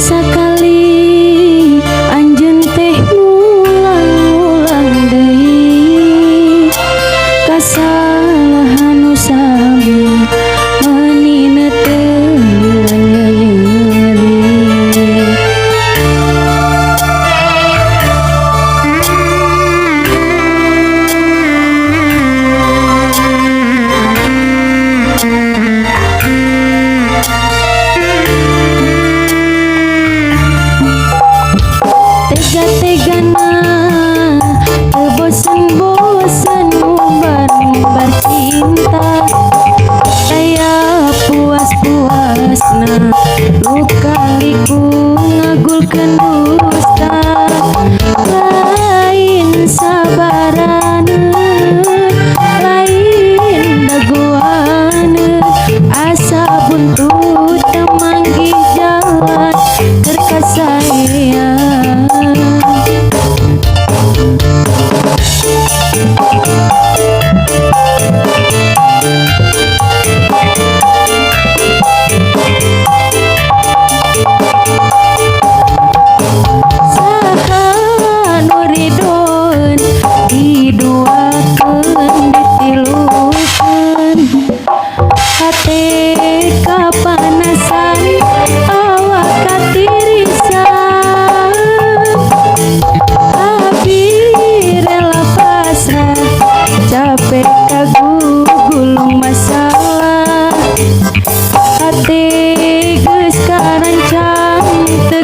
sakali anjeun teh ngulang-ulang deui kasalahan nu sami manina teu nyeri. Tega-tegana teu bosen-bosen umbar-umbar cinta aya puas-puasna lukaliku ngagulkeun dusta lain sabaraneun lain daguaneun asa buntut temanggih jalan keur kasayang. Saha nu ridon diduakeun ditilukeun hate kapanasan awak katirisan abi rela pasrah capek kagugulung masalah hate geus karancang teu